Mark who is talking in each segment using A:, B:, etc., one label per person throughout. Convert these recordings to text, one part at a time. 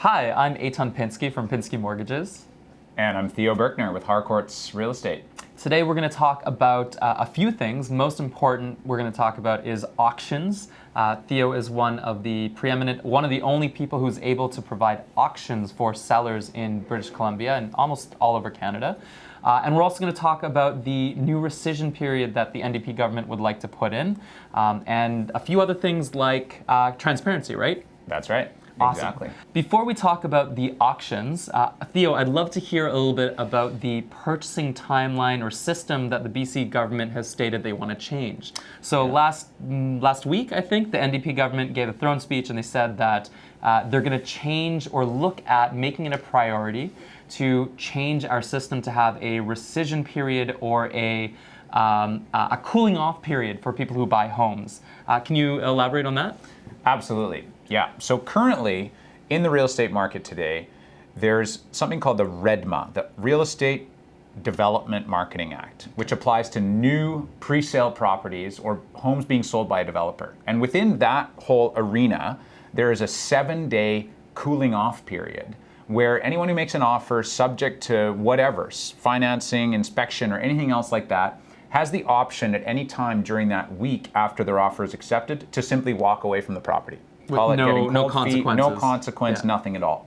A: Hi, I'm Eitan Pinsky from Pinsky Mortgages.
B: And I'm Theo Birkner with Harcourts Real Estate.
A: Today we're going to talk about a few things. Most important we're going to talk about is auctions. Theo is one of the only people who's able to provide auctions for sellers in British Columbia and almost all over Canada. And we're also going to talk about the new rescission period that the NDP government would like to put in, and a few other things like transparency, right?
B: That's right.
A: Awesome.
B: Exactly.
A: Before we talk about the auctions, Theo, I'd love to hear a little bit about the purchasing timeline or system that the BC government has stated they want to change. So last week, I think, the NDP government gave a throne speech and they said that they're going to change or look at making it a priority to change our system to have a rescission period or a cooling off period for people who buy homes. Can you elaborate on that?
B: Absolutely. Yeah. So currently, in the real estate market today, there's something called the REDMA, the Real Estate Development Marketing Act, which applies to new pre-sale properties or homes being sold by a developer. And within that whole arena, there is a 7-day cooling off period where anyone who makes an offer subject to whatever, financing, inspection, or anything else like that, has the option at any time during that week after their offer is accepted to simply walk away from the property.
A: With no consequences.
B: No consequence, nothing at all.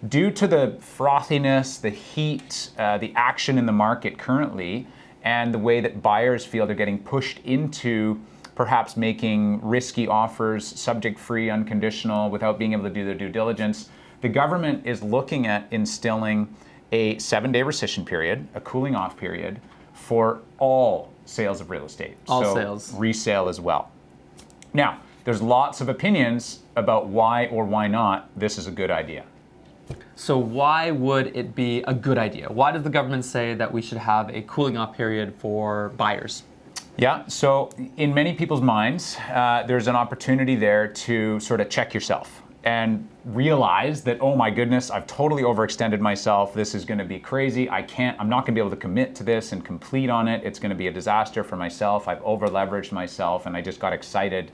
B: Due to the frothiness, the heat, the action in the market currently, and the way that buyers feel they're getting pushed into perhaps making risky offers, subject-free, unconditional, without being able to do their due diligence, the government is looking at instilling a 7-day rescission period, a cooling off period, for all sales of real estate.
A: All sales.
B: Resale as well. Now, there's lots of opinions about why or why not this is a good idea.
A: So why would it be a good idea? Why does the government say that we should have a cooling off period for buyers?
B: Yeah, so in many people's minds, there's an opportunity there to sort of check yourself and realize that, oh my goodness, I've totally overextended myself. This is going to be crazy. I'm not going to be able to commit to this and complete on it. It's going to be a disaster for myself. I've over leveraged myself and I just got excited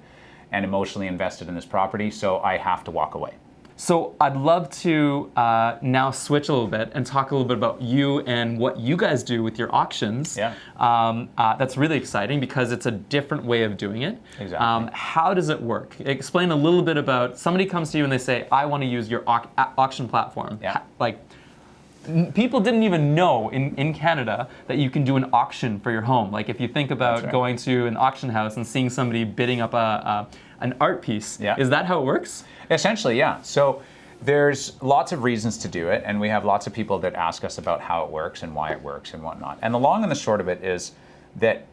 B: and emotionally invested in this property, so I have to walk away.
A: So I'd love to now switch a little bit and talk a little bit about you and what you guys do with your auctions.
B: Yeah.
A: That's really exciting because it's a different way of doing it.
B: Exactly.
A: How does it work? Explain a little bit about, somebody comes to you and they say, I want to use your auction platform.
B: Yeah.
A: People didn't even know in Canada that you can do an auction for your home. Like if you think about going to an auction house and seeing somebody bidding up an art piece, is that how it works?
B: Essentially, yeah. So there's lots of reasons to do it, and we have lots of people that ask us about how it works and why it works and whatnot. And the long and the short of it is that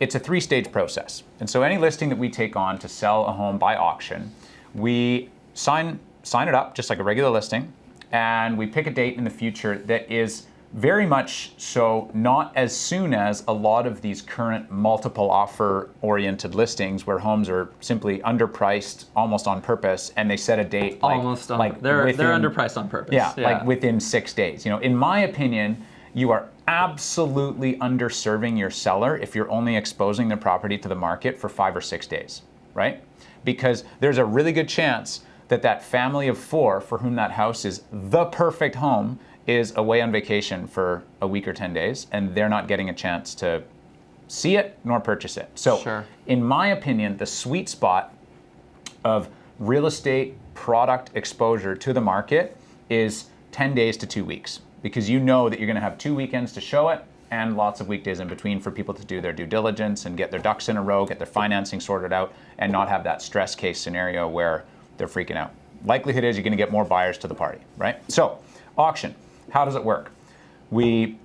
B: it's a 3-stage process. And so any listing that we take on to sell a home by auction, we sign it up just like a regular listing, and we pick a date in the future that is very much so not as soon as a lot of these current multiple offer oriented listings where homes are simply underpriced almost on purpose, and they set a date
A: they're underpriced on purpose.
B: Yeah, like within 6 days. You know, in my opinion, you are absolutely underserving your seller if you're only exposing the property to the market for 5 or 6 days, right? Because there's a really good chance that family of 4 for whom that house is the perfect home is away on vacation for a week or 10 days, and they're not getting a chance to see it nor purchase it. So in my opinion, the sweet spot of real estate product exposure to the market is 10 days to 2 weeks, because you know that you're gonna have 2 weekends to show it and lots of weekdays in between for people to do their due diligence and get their ducks in a row, get their financing sorted out, and not have that stress case scenario where they're freaking out. Likelihood is you're gonna get more buyers to the party, right? So, auction. How does it work? We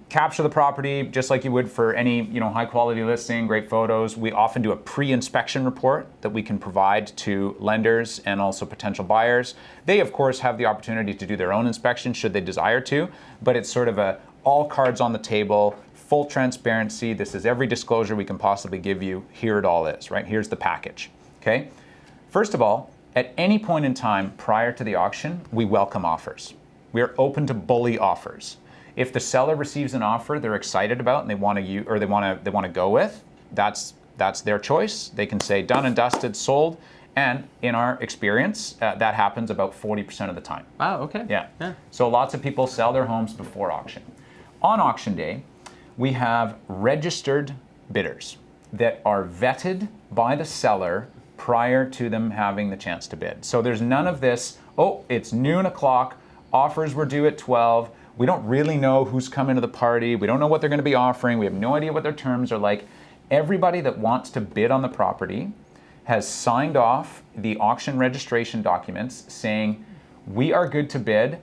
B: capture the property just like you would for any high quality listing, great photos. We often do a pre-inspection report that we can provide to lenders and also potential buyers. They of course have the opportunity to do their own inspection should they desire to, but it's sort of a all cards on the table, full transparency. This is every disclosure we can possibly give you. Here it all is, right? Here's the package, okay? First of all, at any point in time prior to the auction, we welcome offers. We are open to bully offers. If the seller receives an offer they're excited about and they want to go with, that's their choice. They can say done and dusted, sold, And in our experience, that happens about 40% of the time.
A: Wow, okay.
B: Yeah. So lots of people sell their homes before auction. On auction day, we have registered bidders that are vetted by the seller prior to them having the chance to bid. So there's none of this, oh, it's noon o'clock, offers were due at 12, we don't really know who's coming to the party, we don't know what they're going to be offering, we have no idea what their terms are like. Everybody that wants to bid on the property has signed off the auction registration documents saying, we are good to bid,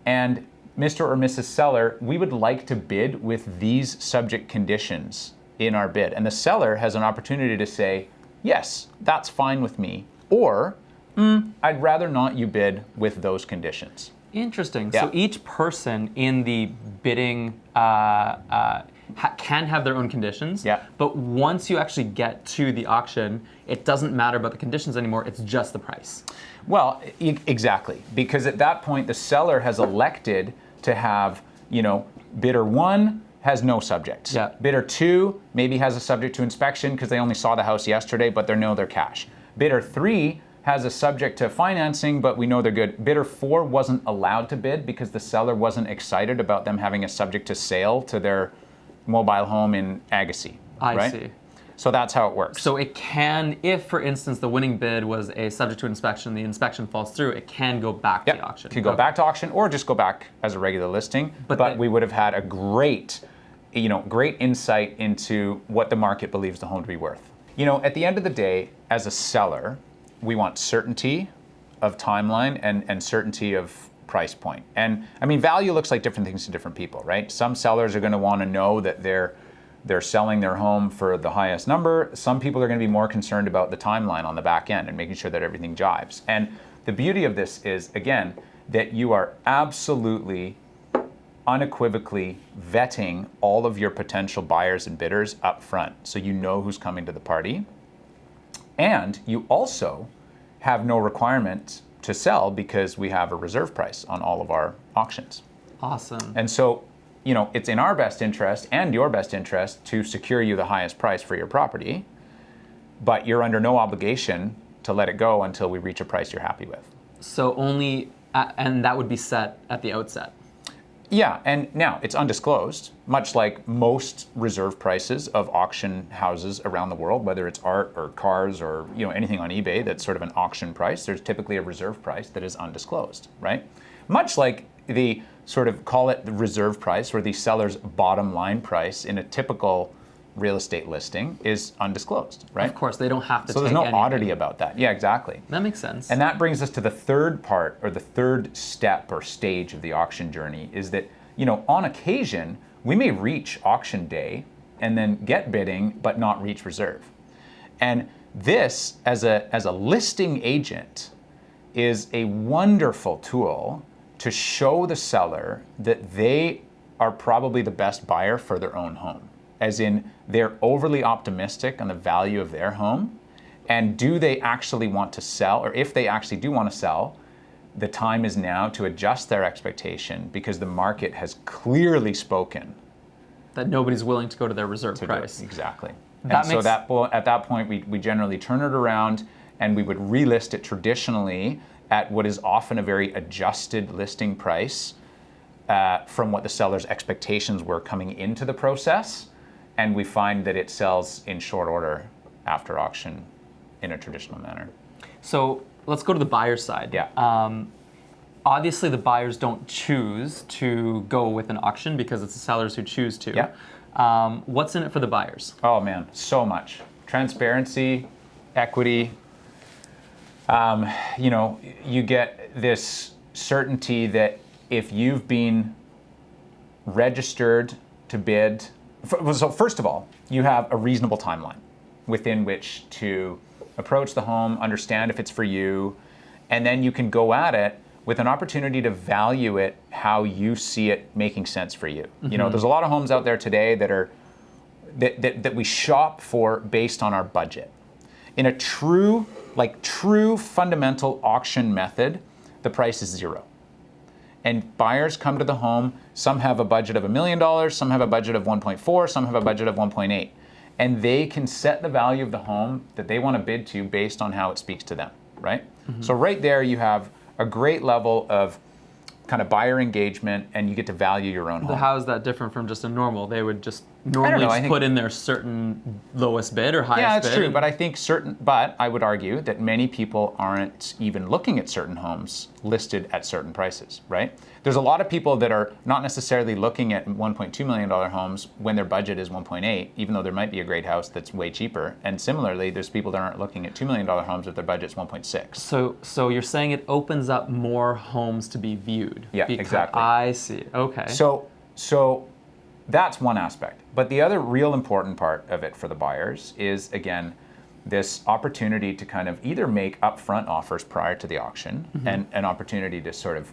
B: and Mr. or Mrs. Seller, we would like to bid with these subject conditions in our bid. And the seller has an opportunity to say, yes, that's fine with me, or I'd rather not you bid with those conditions.
A: Interesting.
B: Yeah.
A: So each person in the bidding can have their own conditions,
B: Yeah.
A: but once you actually get to the auction, it doesn't matter about the conditions anymore, it's just the price.
B: Well, exactly, because at that point the seller has elected to have, bidder 1 has no subjects.
A: Yeah.
B: Bidder 2 maybe has a subject to inspection because they only saw the house yesterday, but they know they're cash. Bidder 3 has a subject to financing, but we know they're good. Bidder 4 wasn't allowed to bid because the seller wasn't excited about them having a subject to sale to their mobile home in Agassiz.
A: I see.
B: So that's how it works.
A: So it can, if for instance the winning bid was a subject to inspection, the inspection falls through, it can go back to the auction.
B: It could go back to auction or just go back as a regular listing. But we would have had a great insight into what the market believes the home to be worth. At the end of the day, as a seller, we want certainty of timeline and certainty of price point. And I mean, value looks like different things to different people, right? Some sellers are going to want to know that they're selling their home for the highest number. Some people are going to be more concerned about the timeline on the back end and making sure that everything jives. And the beauty of this is, again, that you are absolutely, unequivocally vetting all of your potential buyers and bidders up front, so you know who's coming to the party. And you also have no requirement to sell because we have a reserve price on all of our auctions.
A: Awesome.
B: And so, it's in our best interest and your best interest to secure you the highest price for your property, but you're under no obligation to let it go until we reach a price you're happy with.
A: So only, and that would be set at the outset.
B: Yeah, and now it's undisclosed, much like most reserve prices of auction houses around the world, whether it's art or cars or anything on eBay that's sort of an auction price. There's typically a reserve price that is undisclosed, right? Much like the sort of, call it the reserve price, or the seller's bottom line price in a typical real estate listing is undisclosed, right?
A: Of course, they don't have to
B: So
A: take
B: there's no
A: anything.
B: oddity about that. Yeah, exactly.
A: That makes sense.
B: And that brings us to the third part, or the third step or stage of the auction journey, is that, on occasion, we may reach auction day and then get bidding, but not reach reserve. And this, as a listing agent, is a wonderful tool to show the seller that they are probably the best buyer for their own home. As in, they're overly optimistic on the value of their home, and do they actually want to sell, or if they actually do want to sell, the time is now to adjust their expectation because the market has clearly spoken.
A: That nobody's willing to go to their reserve price.
B: Exactly.
A: That
B: and so at that point, we generally turn it around and we would relist it traditionally at what is often a very adjusted listing price from what the seller's expectations were coming into the process. And we find that it sells in short order after auction in a traditional manner.
A: So let's go to the buyer's side.
B: Yeah.
A: Obviously, the buyers don't choose to go with an auction because it's the sellers who choose to.
B: Yeah.
A: What's in it for the buyers?
B: Oh man, so much. Transparency, equity. You get this certainty that if you've been registered to bid, so first of all, you have a reasonable timeline within which to approach the home, understand if it's for you, and then you can go at it with an opportunity to value it how you see it making sense for you.
A: Mm-hmm.
B: There's a lot of homes out there today that we shop for based on our budget. In a true fundamental auction method, the price is zero. And buyers come to the home, some have a budget of $1 million, some have a budget of 1.4, some have a budget of 1.8. and they can set the value of the home that they want to bid to based on how it speaks to them, right? So right there you have a great level of kind of buyer engagement, and you get to value your own home.
A: How is that different from just a normal? They would just normally just put in their certain lowest bid or highest bid.
B: Yeah, it's true, but I think but I would argue that many people aren't even looking at certain homes listed at certain prices, right? There's a lot of people that are not necessarily looking at $1.2 million homes when their budget is 1.8, even though there might be a great house that's way cheaper. And similarly, there's people that aren't looking at $2 million homes if their budget's 1.6.
A: So you're saying it opens up more homes to be viewed?
B: Yeah, exactly.
A: I see. Okay.
B: So that's one aspect. But the other real important part of it for the buyers is, again, this opportunity to kind of either make upfront offers prior to the auction and an opportunity to sort of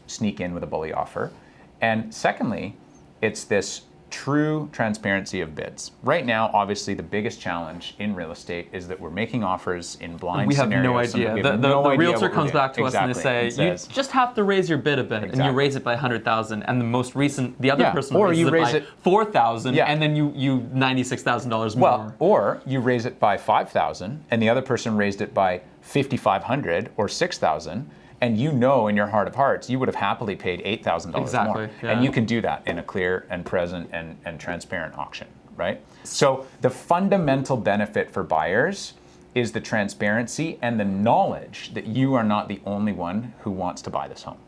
B: sneak in with a bully offer. And secondly, it's this true transparency of bids. Right now, obviously, the biggest challenge in real estate is that we're making offers in blind scenarios.
A: We have no idea. The realtor comes back to us and they say, you just have to raise your bid a bit, and you raise it by 100,000, and the other person raises it by 4,000, and then you $96,000 more.
B: Well, or you raise it by 5,000, and the other person raised it by 5,500 or 6,000. And you know in your heart of hearts, you would have happily paid $8,000 more.
A: Yeah.
B: And you can do that in a clear and present and transparent auction, right? So the fundamental benefit for buyers is the transparency and the knowledge that you are not the only one who wants to buy this home.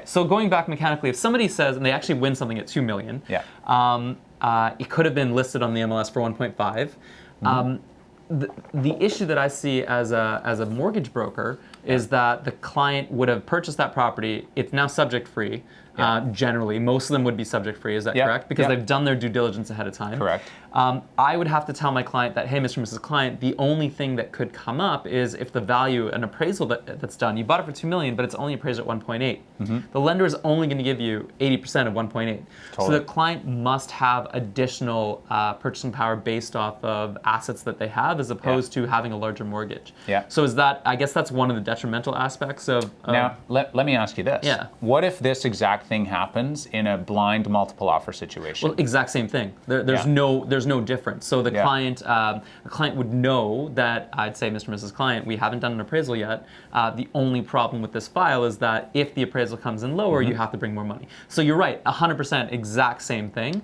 A: So going back mechanically, if somebody says, and they actually win something at $2 million, it could have been listed on the MLS for 1.5. The issue that I see as a mortgage broker is that the client would have purchased that property. It's now subject free. Generally, most of them would be subject free. Is that correct? Because they've done their due diligence ahead of time.
B: Correct.
A: I would have to tell my client that, hey, Mr. and Mrs. Client, the only thing that could come up is if the value, an appraisal that's done, you bought it for $2 million, but it's only appraised at 1.8. The lender is only going to give you 80% of 1.8. Totally. So the client must have additional purchasing power based off of assets that they have, as opposed to having a larger mortgage. So is that, I guess that's one of the detrimental aspects of...
B: Now, let me ask you this. What if this exact thing happens in a blind multiple offer situation?
A: Well, exact same thing. There's no difference. So the client would know that, I'd say, Mr. and Mrs. Client, we haven't done an appraisal yet. The only problem with this file is that if the appraisal comes in lower, you have to bring more money. So you're right, 100% exact same thing.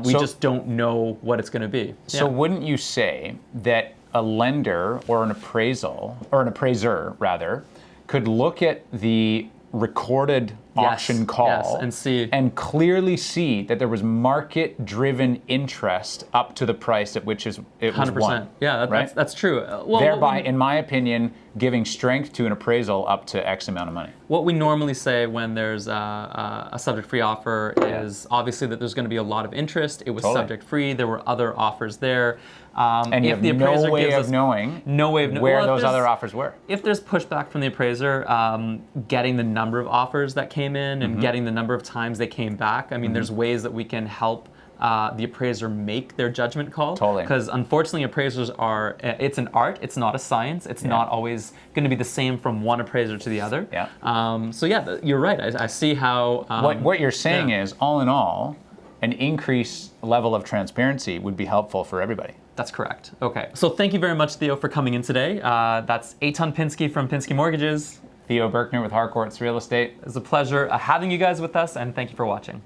A: We just don't know what it's going to be.
B: So wouldn't you say that a lender or an appraisal, or an appraiser rather, could look at the recorded auction call and clearly see that there was market-driven interest up to the price at which it was
A: 100%.
B: won?
A: Yeah, that's true.
B: Thereby, in my opinion, giving strength to an appraisal up to X amount of money.
A: What we normally say when there's a subject-free offer is obviously that there's going to be a lot of interest. It was subject-free. There were other offers there.
B: And you have no way of knowing where those other offers were.
A: If there's pushback from the appraiser, getting the number of offers that came in and getting the number of times they came back, I mean, there's ways that we can help the appraiser make their judgment call.
B: Totally.
A: Because unfortunately, appraisers it's an art, it's not a science. It's not always going to be the same from one appraiser to the other. So yeah, you're right. I see how...
B: what you're saying is, all in all, an increased level of transparency would be helpful for everybody.
A: That's correct. Okay. So thank you very much, Theo, for coming in today. That's Eitan Pinsky from Pinsky Mortgages.
B: Theo Birkner with Harcourts Real Estate.
A: It's a pleasure having you guys with us, and thank you for watching.